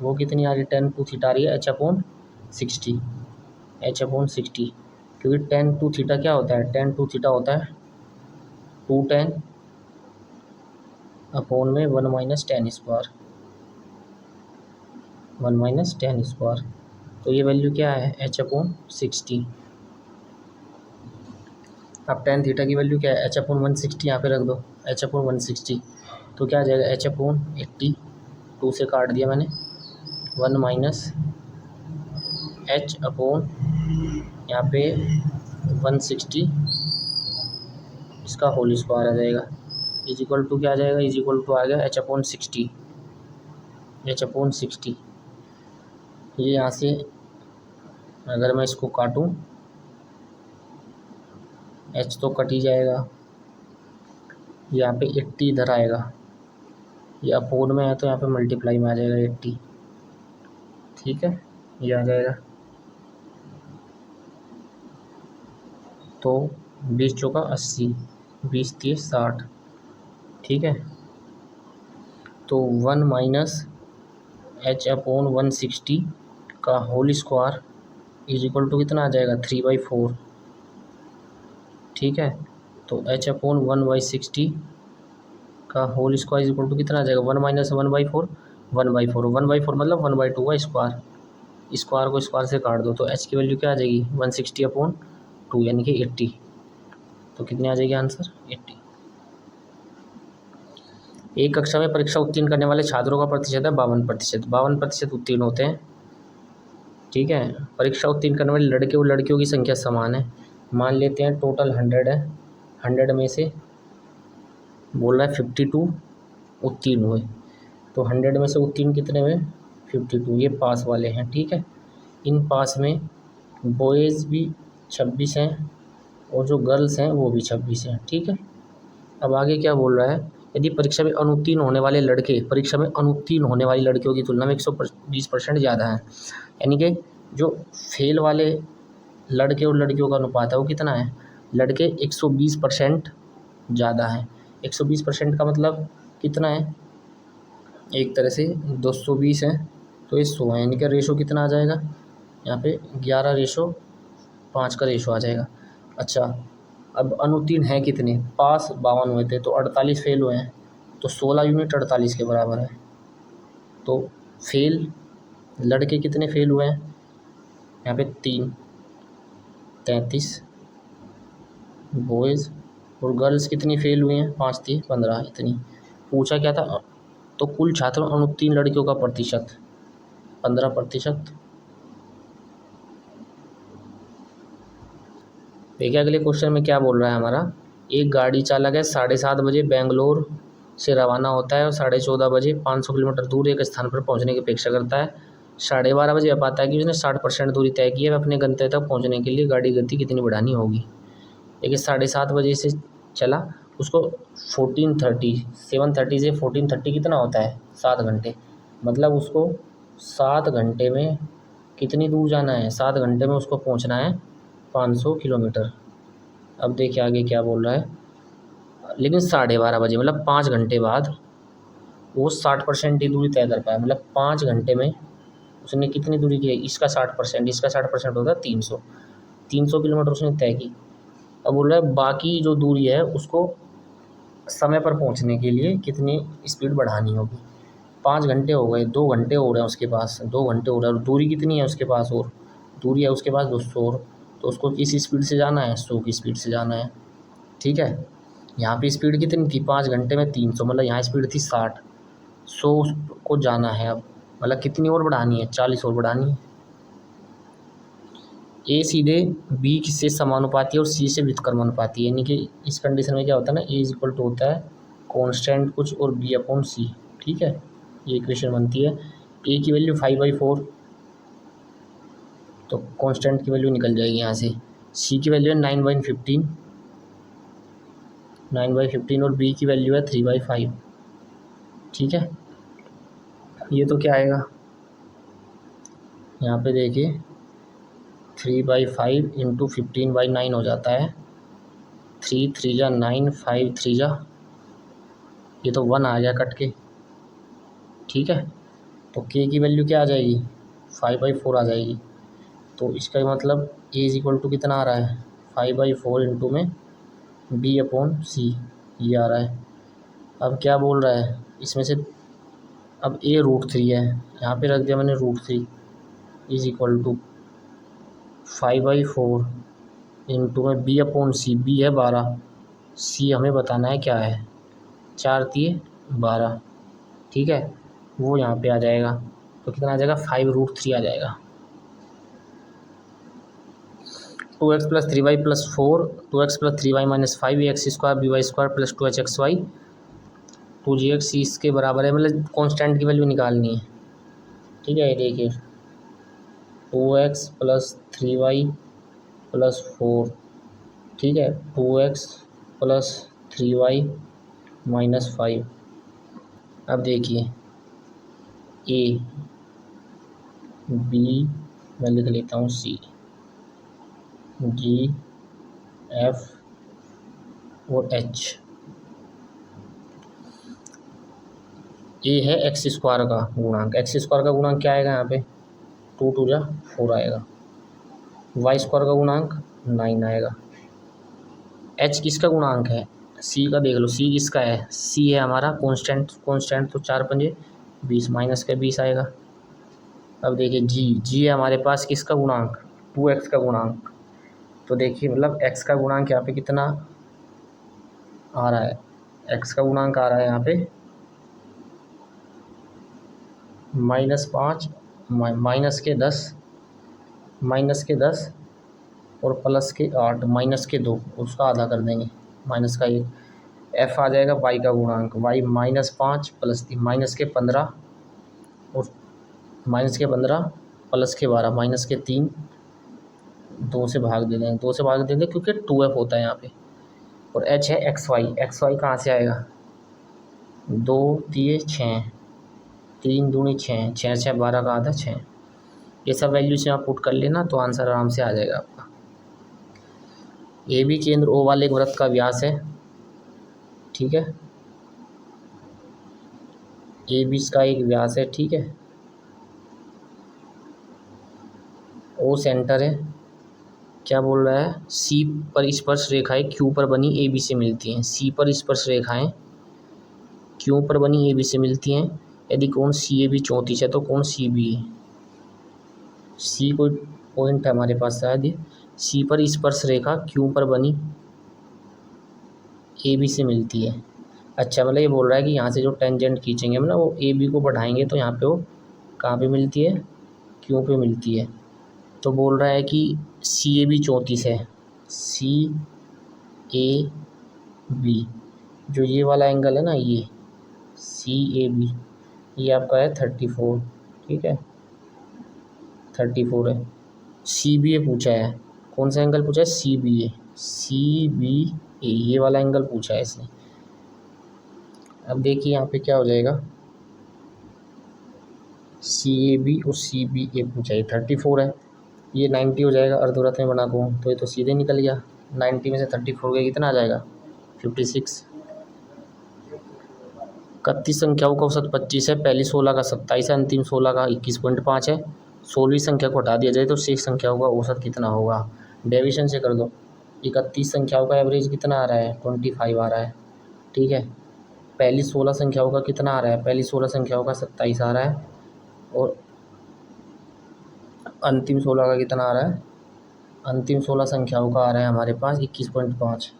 वो कितनी आ रही है, tan 2 थीटा आ रही है h/60, क्योंकि tan 2 थीटा क्या होता है, tan 2 थीटा होता है 2tan अपॉन में 1 - tan स्क्वायर, 1 - tan स्क्वायर, तो ये वैल्यू क्या है h/60। अब tan थीटा की वैल्यू क्या है, h/160 यहाँ पे रख दो, h/160, तो क्या आ जाएगा h/80, 2 से काट दिया मैंने, 1 - h अपॉन यहाँ पे 160 इसका होल स्क्वायर आ जाएगा, इज इक्वल टू क्या आ जाएगा, इज इक्वल टू आ गया h/60, ये यहाँ से अगर मैं इसको काटूँ h तो कट ही जाएगा, यहाँ पे 80 इधर आएगा, ये अपोन में है तो यहाँ पे मल्टीप्लाई में आ जाएगा 80, ठीक है, ये आ जाएगा। तो 20 चौका 80, 20 30 60, ठीक है। तो 1 माइनस एच अपॉन 160 का whole square is equal to कितना आ जाएगा 3/4, ठीक है। तो एच अपॉन 1/60 का whole square is equal to कितना आ जाएगा 1 माइनस 1/4, 1/4, 1/4 मतलब 1/2 का स्क्वायर, स्क्वायर को स्क्वायर से काट दो तो एच की वैल्यू क्या आ जाएगी 160/2 यानी कि 80। तो कितनी आ जाएगी आंसर 80। एक कक्षा में परीक्षा उत्तीर्ण करने वाले छात्रों का प्रतिशत है 52%, 52% उत्तीर्ण होते हैं, ठीक है। परीक्षा उत्तीर्ण करने वाले लड़के और लड़कियों की संख्या समान है। मान लेते हैं टोटल 100 है, 100 में से बोल रहा है 52 उत्तीर्ण हुए, तो 100 में से उत्तीर्ण कितने हुए 52, ये पास वाले हैं, ठीक है। इन पास में बॉयज़ भी 26 हैं और जो गर्ल्स हैं वो भी 26 हैं, ठीक है। अब आगे क्या बोल रहा है, यदि परीक्षा में अनुत्तीर्ण होने वाले लड़के परीक्षा में अनुत्तीर्ण होने वाली लड़कियों की तुलना में 120% ज़्यादा हैं, यानी कि जो फेल वाले लड़के और लड़कियों का अनुपात है वो कितना है, लड़के 120% ज़्यादा है। 120% का मतलब कितना है, एक तरह से 220 है तो ये 100 है, यानी कि रेशो कितना आ जाएगा यहाँ पे 11:5 का रेशो आ जाएगा। अच्छा, अब अनुत्तीर्ण है कितने, पास 52 हुए थे तो 48 फेल हुए हैं, तो 16 यूनिट 48 के बराबर है। तो फेल लड़के कितने फेल हुए हैं यहाँ पे 3, 33 बॉयज़, और गर्ल्स कितनी फेल हुई हैं 5 3 15 इतनी। पूछा क्या था, तो कुल छात्रों अनुत्तीर्ण लड़कियों का प्रतिशत 15%। देखिए अगले क्वेश्चन में क्या बोल रहा है हमारा, एक गाड़ी चालक है 7:30 बजे बेंगलोर से रवाना होता है और 14:30 बजे 500 किलोमीटर दूर एक स्थान पर पहुंचने की अपेक्षा करता है। 12:30 बजे पाता है कि उसने 60% दूरी तय की है, वह अपने गंतव्य तक पहुंचने के लिए गाड़ी गति कितनी बढ़ानी होगी। देखिए 7:30 बजे से चला, उसको 14:30 7:30 से 14:30 कितना होता है 7 घंटे, मतलब उसको 7 घंटे में कितनी दूर जाना है, 7 घंटे में उसको पहुंचना है 500 किलोमीटर। अब देखिए आगे क्या बोल रहा है, लेकिन 12:30 बजे मतलब 5 घंटे बाद वो 60% ही दूरी तय कर पाया, मतलब 5 घंटे में उसने कितनी दूरी की है, इसका 60%, इसका 60% होता है 300 किलोमीटर उसने तय की। अब बोल रहा है बाकी जो दूरी है उसको समय पर पहुंचने के लिए कितनी स्पीड बढ़ानी होगी। 5 घंटे हो गए, 2 घंटे हो रहे हैं उसके पास, 2 घंटे हो रहे हैं और दूरी कितनी है उसके पास, और दूरी है उसके पास 200 और, तो उसको किस स्पीड से जाना है 100 की स्पीड से जाना है, ठीक है। यहाँ पे स्पीड कितनी थी 5 घंटे में 300, मतलब यहाँ स्पीड थी 60, 100 को जाना है अब, मतलब कितनी और बढ़ानी है 40 और बढ़ानी है। ए सीधे बी से समानुपाती और सी से व्युत्क्रमानुपाती है, यानी कि इस कंडीशन में क्या होता है ना, ए इज इक्वल टू होता है कांस्टेंट कुछ और बी अपॉन सी, ठीक है, ये इक्वेशन बनती है। ए की वैल्यू 5/4, तो कांस्टेंट की वैल्यू निकल जाएगी यहाँ से। सी की वैल्यू है 9/15, 9/15 और बी की वैल्यू है 3/5, ठीक है। ये तो क्या आएगा यहाँ पे देखिए 3/5 इंटू 15/9 हो जाता है, 3 3 जा 9, 5 3 जा, ये तो 1 आ गया कट के, ठीक है। तो के की वैल्यू क्या आ जाएगी 5/4 आ जाएगी, तो इसका मतलब ए इज इक्वल टू कितना आ रहा है 5/4 इंटू में बी अपॉन सी, ये आ रहा है। अब क्या बोल रहा है इसमें से, अब ए √3 है, यहाँ पे रख दिया मैंने √3 इज इक्वल टू 5/4 इंटू में बी अपॉन सी, बी है 12, सी हमें बताना है क्या है 4 3 12, ठीक है, वो यहाँ पे आ जाएगा, तो कितना आ जाएगा 5√3 आ जाएगा। 2x + 3y + 4, 2x + 3y - 5 x² by² + 2hxy 2gx इसके बराबर है, मतलब कांस्टेंट की वैल्यू निकालनी है, ठीक है। ये देखिए 2x + 3y + 4, ठीक है, 2x + 3y -5। अब देखिए ए, बी, मैं लिख लेता हूँ सी, जी, एफ और एच। ए है एक्स स्क्वायर का गुणांक। एक्स स्क्वायर का गुणांक क्या आएगा यहाँ पे? 2 2 जा 4 आएगा। वाई स्क्वायर का गुणांक 9 आएगा। एच किसका गुणांक है? सी का देख लो, सी किसका है? सी है हमारा कांस्टेंट, कांस्टेंट तो 4 पंजे 20, माइनस का 20 आएगा। अब देखिए जी, जी है हमारे पास किसका गुणांक? 2x का गुणांक। तो देखिए मतलब x का गुणांक यहाँ पे कितना आ रहा है? x का गुणांक आ रहा है यहाँ पे -5, -10 और +8, -2, उसका आधा कर देंगे, -1। f आ जाएगा y का गुणांक, y -5 +3 -15 और -15 +12 -3, 2 से भाग दे देंगे, 2 से भाग दे देंगे क्योंकि 2f होता है यहाँ पे। और h है xy कहाँ से आएगा? 2 3 6, 3 दूनी 6, 6 6 12 का आधा 6। ये सब वैल्यू से आप पुट कर लेना तो आंसर आराम से आ जाएगा आपका। ए बी केंद्र ओ वाले एक वृत्त का व्यास है, ठीक है। ए बी का एक व्यास है, ठीक है। ओ सेंटर है। क्या बोल रहा है? सी पर स्पर्श रेखाएं क्यू पर बनी ए बी से मिलती हैं। सी पर स्पर्श रेखाएं क्यू पर बनी ए बी से मिलती हैं। यदि कोण सी ए बी 34 है तो कोण सी बी, सी कोई पॉइंट है हमारे पास शायद ये। सी पर स्पर्श रेखा क्यू पर बनी ए बी से मिलती है। अच्छा, मतलब ये बोल रहा है कि यहाँ से जो टेंजेंट खींचेंगे हम ना, वो ए बी को बढ़ाएंगे तो यहाँ पे वो कहाँ पे मिलती है? क्यू पे मिलती है। तो बोल रहा है कि सी ए बी 34 है। सी ए बी, जो ये वाला एंगल है ना, ये सी ए बी, ये आपका है 34, ठीक है, 34 है। सी बी ए पूछा है, कौन सा एंगल पूछा है? सी बी ए, सी बी ए, ये वाला एंगल पूछा है इसने। अब देखिए यहाँ पे क्या हो जाएगा, सी ए बी और सी बी ए पूछा है, 34 है, ये 90 हो जाएगा अर्धवृत्त में बना को, तो ये तो सीधे निकल गया। 90 में से 34 गया, कितना आ जाएगा? 56। 31 संख्याओं का औसत 25 है, पहली 16 का 27 है, अंतिम 16 का 21.5 है। 16वीं संख्या को हटा दिया जाए तो शेष संख्याओं का औसत कितना होगा? डेविएशन से कर दो। 31 संख्याओं का एवरेज कितना आ रहा है? 25 आ रहा है, ठीक है। पहली 16 संख्याओं का कितना आ रहा है? पहली 16 संख्याओं का 27 आ रहा है और अंतिम 16 का कितना आ रहा है? अंतिम 16 संख्याओं का आ रहा है हमारे पास 21.5।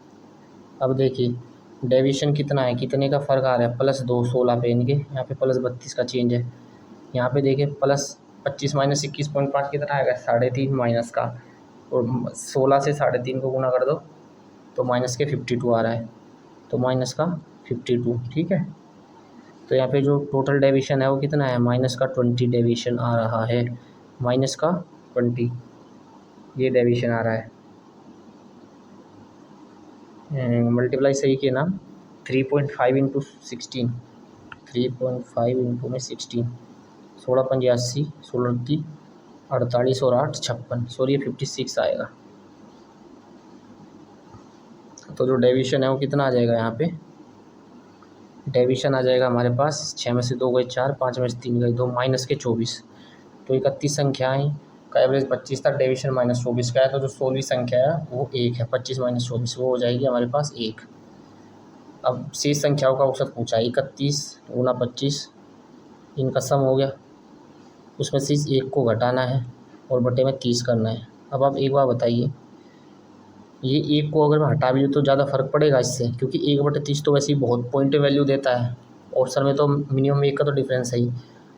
अब देखिए डेविएशन कितना है, कितने का फ़र्क आ रहा है? +2 16 पे, इनके यहाँ पे +32 का चेंज है। यहाँ पे देखिए +25 - 21.5 कितना आएगा? 3.5 माइनस का, और 16 से 3.5 को गुना कर दो तो -52 आ रहा है, तो -52, ठीक है। तो यहाँ पे जो टोटल डेविएशन है वो कितना है? -20 डेविएशन आ रहा है, -20 ये डेविएशन आ रहा है। मल्टीप्लाई सही किया ना, 3.5 × 16, 3.5 × में 16, 16 पंजे 80, 16 की 48 और 8 56, सॉरी 56 आएगा। तो जो डेविएशन है वो कितना आ जाएगा? यहाँ पे डेविएशन आ जाएगा हमारे पास 6 में से 2 गए 4, 5 में से 3 गए 2, -24। तो 31 संख्याएँ का एवरेज 25 था, डेविएशन -24 का है, तो जो 16वीं संख्या है वो 1 है। 25 - 24 वो हो जाएगी हमारे पास 1। अब शेष संख्याओं का औसत पूछा है, 31 × 25, इनका सम हो गया, उसमें से इस 1 को घटाना है और बटे में 30 करना है। अब आप एक बार बताइए, ये 1 को अगर मैं हटा भी दूँ तो ज़्यादा फर्क पड़ेगा इससे, क्योंकि 1/30 तो वैसे ही बहुत पॉइंट वैल्यू देता है, ऑप्शन में तो मिनिमम 1 का तो डिफरेंस है ही।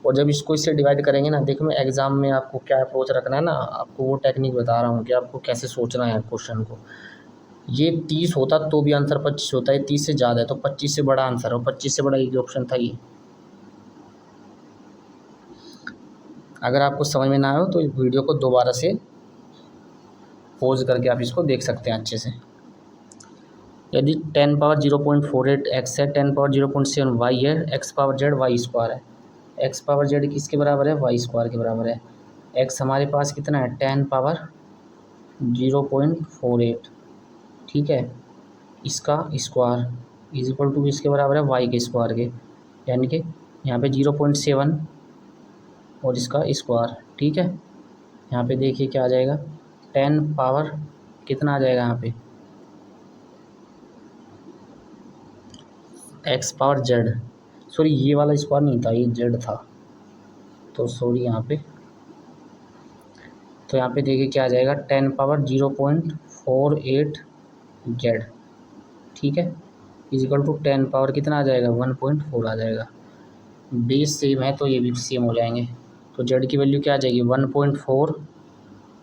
और जब इसको इससे डिवाइड करेंगे ना, देखो मैं एग्ज़ाम में आपको क्या अप्रोच रखना है ना, आपको वो टेक्निक बता रहा हूँ कि आपको कैसे सोचना है क्वेश्चन को। ये 30 होता तो भी आंसर 25 होता है, 30 से ज़्यादा है तो 25 से बड़ा आंसर हो, 25 से बड़ा एक ऑप्शन था ये। अगर आपको समझ में ना आए तो इस वीडियो को दोबारा से पॉज करके आप इसको देख सकते हैं अच्छे से। यदि 10^0.48 एक्स है, 10^0.7 वाई है, X power Z Y square है। एक्स पावर जेड किसके बराबर है? वाई स्क्वायर के बराबर है। एक्स हमारे पास कितना है? 10^0.48, ठीक है। इसका स्क्वायर इज इक्वल टू किसके बराबर है? वाई के स्क्वायर के, यानी कि यहाँ पे 0.7 और इसका स्क्वायर, ठीक है। यहाँ पे देखिए क्या आ जाएगा, 10 पावर कितना आ जाएगा यहाँ पे? एक्स पावर जेड, सॉरी ये वाला स्क्वायर नहीं था, ये जेड था, तो सॉरी यहाँ पे। तो यहाँ पे देखिए क्या आ जाएगा, 10^0.48 जेड, ठीक है, इजिकल टू 10 पावर कितना आ जाएगा? 1.4 आ जाएगा। बेस सेम है तो ये भी सेम हो जाएंगे। तो जेड की वैल्यू क्या आ जाएगी? 1.4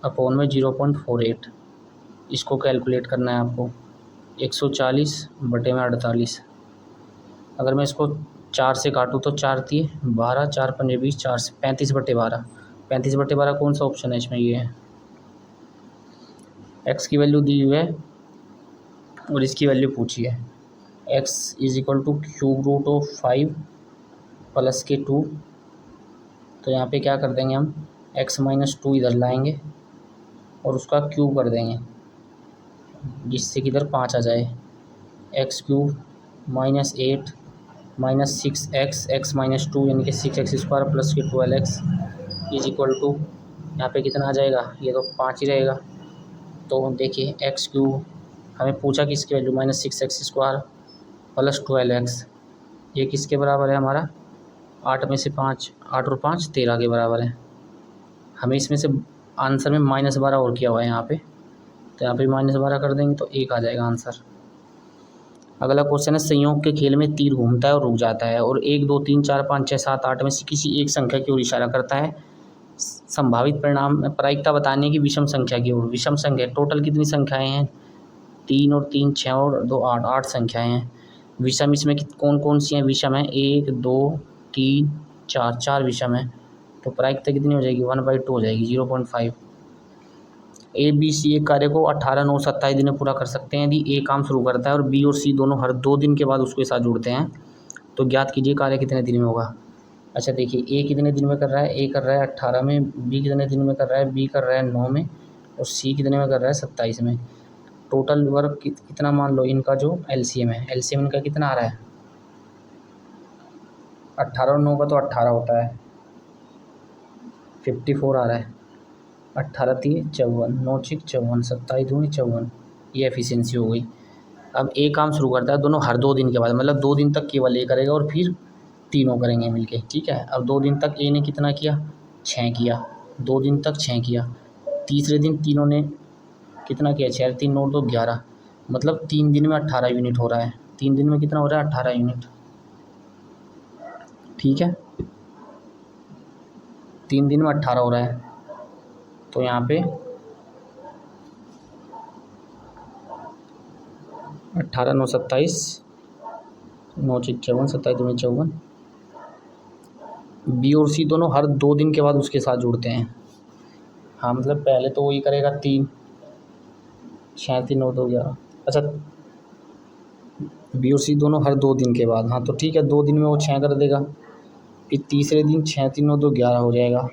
अपॉन में 0.48। इसको कैलकुलेट करना है आपको, 140/48। अगर मैं इसको 4 से काटूँ तो 4×3 = 12, 4×5 = 20, 4 से 35/12। 35/12 कौन सा ऑप्शन है इसमें? ये है। एक्स की वैल्यू दी हुई है और इसकी वैल्यू पूछी है। X is equal to √5 plus के 2। तो यहाँ पे क्या कर देंगे हम, x-2 इधर लाएंगे और उसका क्यूब कर देंगे, जिससे कि इधर 5 आ जाए। x³ -8 -6x, x-2 यानी कि 6x² प्लस के 12x इज इक्वल टू, यहाँ पे कितना आ जाएगा? ये तो 5 ही रहेगा। तो देखिए x³ हमें पूछा किसकी वैल्यू, -6x² प्लस 12x, ये किसके बराबर है हमारा? 8 में से 5, 8 और 5 13 के बराबर है। हमें इसमें से आंसर में -12 और किया हुआ है यहाँ पे, तो यहाँ पे -12 कर देंगे तो 1 आ जाएगा आंसर। अगला क्वेश्चन है, संयोग के खेल में तीर घूमता है और रुक जाता है और 1 2 3 4 5 6 7 8 में से किसी एक संख्या की ओर इशारा करता है। संभावित परिणाम प्रायिकता बताने की विषम संख्या की ओर। विषम संख्या टोटल कितनी संख्याएं हैं? 3 और 3 6 और 2 8, 8 संख्याएं हैं। विषम इसमें कौन कौन सी हैं? विषम है 1 2 3 4, 4 विषम है। तो प्रायिकता कितनी हो जाएगी? 1/2 हो जाएगी, 0.5। ए बी सी एक कार्य को 18 9 27 दिन में पूरा कर सकते हैं। यदि ए काम शुरू करता है और बी और सी दोनों हर 2 दिन के बाद उसके साथ जुड़ते हैं, तो ज्ञात कीजिए कार्य कितने दिन में होगा। अच्छा देखिए, ए कितने दिन में कर रहा है? ए कर रहा है 18 में, बी कितने दिन में कर रहा है? बी कर रहा है 9 में, और सी कितने में कर रहा है? 27 में। टोटल वर्क कितना मान लो इनका जो एलसीएम है, एलसीएम इनका कितना आ रहा है? 18 और 9 का तो 18 होता है, 54 आ रहा है। 18 3 54, 9 6 54, 27 दूनी 54, ये एफिशिएंसी हो गई। अब ए काम शुरू करता है दोनों हर 2 दिन के बाद, मतलब 2 दिन तक केवल ए करेगा और फिर तीनों करेंगे मिलके, ठीक है। अब 2 दिन तक ए ने कितना किया? 6 किया, 2 दिन तक 6 किया। तीसरे दिन तीनों ने कितना किया? 6 3 9 2 11, मतलब 3 दिन में 18 यूनिट हो रहा है। 3 दिन में कितना हो रहा है? 18 यूनिट, ठीक है। 3 दिन में 18 हो रहा है, तो यहाँ पे 18 9 27, 9 6 54, 27 दूनी 54। बी और सी दोनों हर 2 दिन के बाद उसके साथ जुड़ते हैं। हाँ मतलब पहले तो वही करेगा 3 6 3 9 2 11। अच्छा, बी और सी दोनों हर 2 दिन के बाद, हाँ तो ठीक है, 2 दिन में वो 6 कर देगा। फिर तीसरे दिन 6 3 9 2 11 हो जाएगा।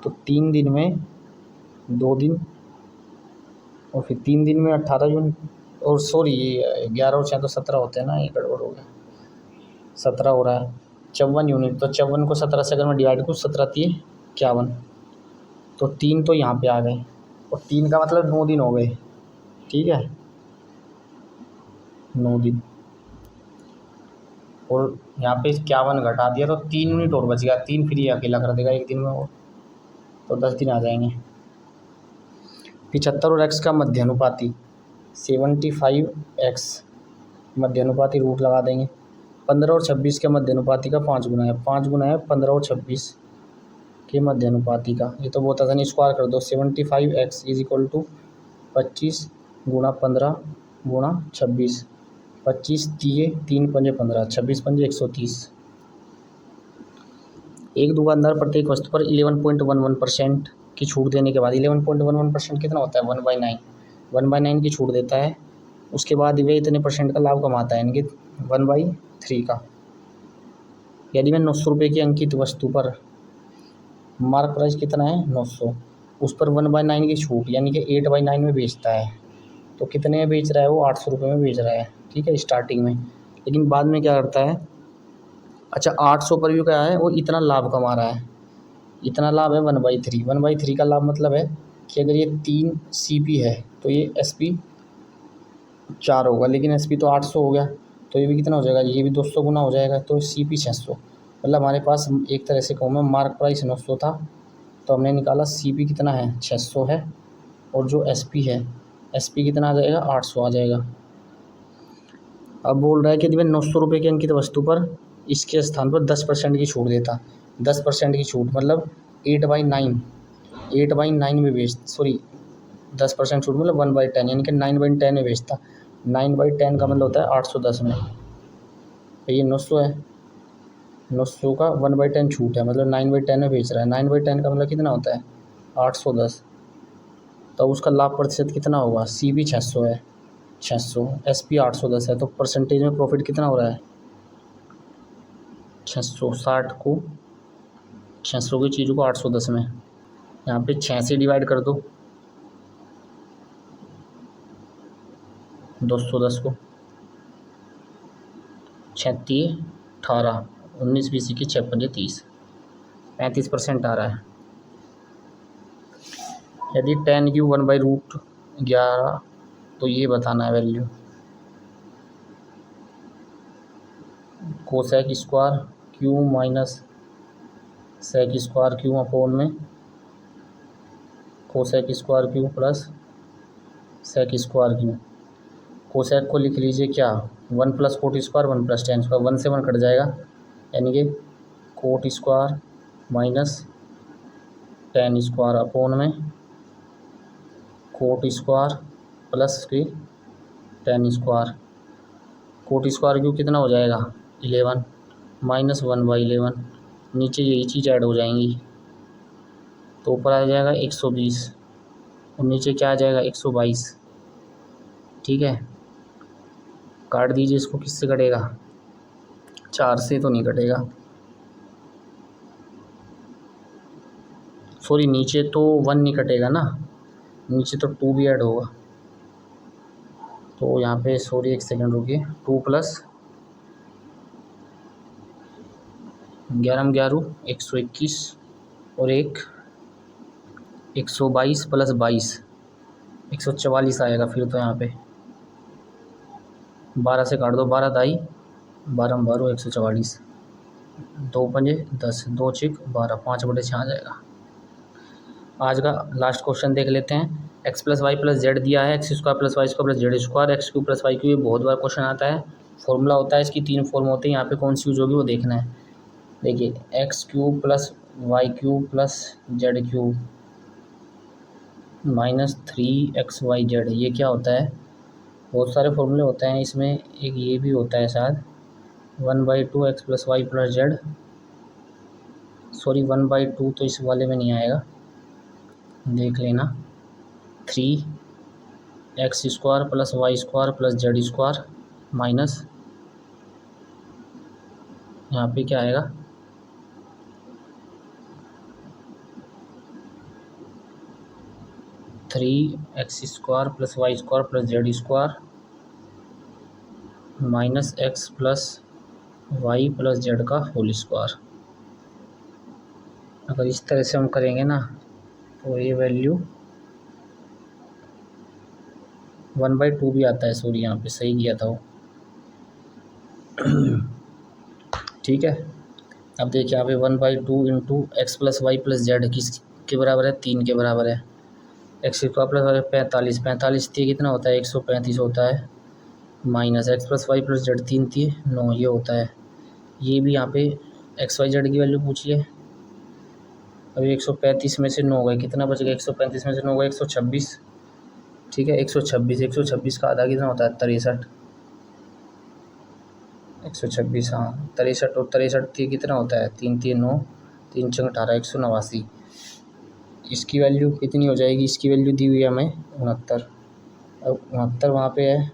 तो 3 दिन में 2 दिन और फिर 3 दिन में 18 यूनिट, और सॉरी 11 और 6 तो 17 होते हैं ना, ये गड़बड़ हो गया, 17 हो रहा है। 54 यूनिट, तो 54 को 17 से अगर मैं डिवाइड करूँ, 17 3 51, तो 3 तो यहाँ पे आ गए, और 3 का मतलब 9 दिन हो गए, ठीक है, 9 दिन। और यहाँ पे 51 घटा दिया तो 3 यूनिट और बच गया, 3 फिर ये अकेला कर देगा एक दिन में वो, तो 10 दिन आ जाएंगे। 75 और x का मध्यानुपाती 75x, मध्यानुपाती रूट लगा देंगे। 15 और 26 के मध्यानुपाती का 5 गुना है, 5 गुना है 15 और 26 के मध्यानुपाती का, ये तो बहुत आसानी, स्क्वायर कर दो। 75x इज इक्वल टू 25 गुणा 15 गुणा 26, 25 दिए 3 पंजे 15, 26 पंजे 130। एक दुकानदार प्रत्येक वस्तु पर 11.11% की छूट देने के बाद, 11.11% कितना होता है? 1/9, 1/9 की छूट देता है उसके बाद वह इतने परसेंट का लाभ कमाता है, यानी कि 1/3 का। यदि मैं 900 रुपये की अंकित वस्तु पर मार्क प्राइस कितना है 900, उस पर 1/9 की छूट यानी कि 8/9 में बेचता है, तो कितने में बेच रहा है वो 800 रुपये में बेच रहा है, ठीक है, स्टार्टिंग में। लेकिन बाद में क्या करता है, अच्छा 800 पर भी क्या है, वो इतना लाभ कमा रहा है, इतना लाभ है 1/3। 1/3 का लाभ मतलब है कि अगर ये 3 CP है तो ये SP 4 होगा, लेकिन SP तो 800 हो गया, तो ये भी कितना हो जाएगा, ये भी 200 गुना हो जाएगा, तो CP 600। मतलब हमारे पास एक तरह से कहूँ मैं, मार्क प्राइस 900 था, तो हमने निकाला CP कितना है 600 है, और जो SP है, SP कितना आ जाएगा 800 आ जाएगा। अब बोल रहा है कि यदि मैं 900 रुपये की अंकित वस्तु पर इसके स्थान पर 10% की छूट देता, 10% की छूट मतलब 8/9 में बेच, सॉरी 10% छूट मतलब 1/10 यानी कि 9/10 में बेचता। 9/10 का मतलब होता है 810 में, तो ये 900 है, 900 का 1/10 छूट है, मतलब 9/10 में बेच रहा है। 9/10 का मतलब कितना होता है 810, तो उसका लाभ प्रतिशत कितना होगा, CP 600 है, 600, SP 810 है, तो परसेंटेज में प्रॉफिट कितना हो रहा है 600। 60 को 600 की चीज़ों को 810 में, यहाँ पे 6 से डिवाइड कर दो 210 को, 36 18 19 20 की 6 पंजे 30, 35% आ रहा है। यदि 10³ 1/√11 तो ये बताना है value. Cosec square q minus sec square q upon में cosec square q plus sec square q. Cosec को लिख लीजिए क्या, 1 + कोट स्क्वायर 1 + टेन स्क्वायर, 1 से 1 कट जाएगा, यानी कि coat square minus ten square upon में कोट स्क्वायर प्लस की ten square. Coat square Q कितना हो जाएगा 11 माइनस 1/11, नीचे यही चीज़ ऐड हो जाएंगी, तो ऊपर आ जाएगा 120 और नीचे क्या आ जाएगा 122, ठीक है। काट दीजिए इसको, किससे कटेगा 4 से तो नहीं कटेगा, सॉरी नीचे तो 1 नहीं कटेगा ना, नीचे तो 2 भी ऐड होगा, तो यहाँ पे सॉरी 1 सेकंड रुकिए, 2 + 11 11 121 और 122 + 22 144 आएगा फिर तो। यहाँ पे 12 से काट दो, 12 दाई 12 12 144, 2 पंजे 10, 2 चिक 12, 5/6 आ जाएगा। आज का लास्ट क्वेश्चन देख लेते हैं। x + y + z दिया है, x² + y² + z², x³ + y³ ये बहुत बार क्वेश्चन आता है, फॉर्मूला होता है इसकी 3 फॉर्म होते हैं, यहाँ पे कौन सी यूज होगी वो देखना है। देखिए x³ + y³ + z³ minus 3xyz, ये क्या होता है, बहुत सारे फॉर्मूले होते हैं इसमें, एक ये भी होता है शायद 1/2 x + y + z, सॉरी 1/2 तो इस वाले में नहीं आएगा, देख लेना, 3x² + y² + z² माइनस यहाँ पे क्या आएगा 3x² + y² + z² minus x + y + z का होल स्क्वायर। अगर इस तरह से हम करेंगे ना तो ये वैल्यू 1/2 भी आता है, सॉरी यहाँ पे सही किया था वो, ठीक है। अब देखिए यहाँ पे 1/2 × x + y + z किसके बराबर है, 3 के बराबर है। x² + 45 45 थी कितना होता है 135 होता है, माइनस x + y + z 3 थी 9 ये होता है। ये भी यहाँ पे x y z की वैल्यू पूछिए, अभी 135 में से 9 गए, कितना बच गया 135 में से 9 गए 126, ठीक है। 126 का आधा कितना होता है 63, 126 हाँ 63, और 63 थी कितना होता है 3 3 9 3 6 18 189। इसकी वैल्यू कितनी हो जाएगी, इसकी वैल्यू दी हुई है हमें 69, अब 69 वहाँ पे है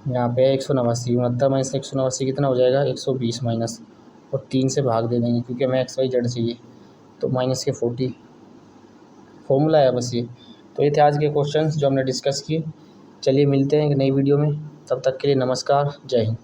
यहाँ पे 189, 69 माइनस 189 कितना हो जाएगा 120 माइनस, और 3 से भाग दे देंगे क्योंकि हमें एक्स वाई जेड चाहिए, तो माइनस के 40 फॉर्मूला है बस ये। तो ये थे आज के क्वेश्चंस जो हमने डिस्कस किए। चलिए मिलते हैं एक नई वीडियो में, तब तक के लिए नमस्कार, जय हिंद।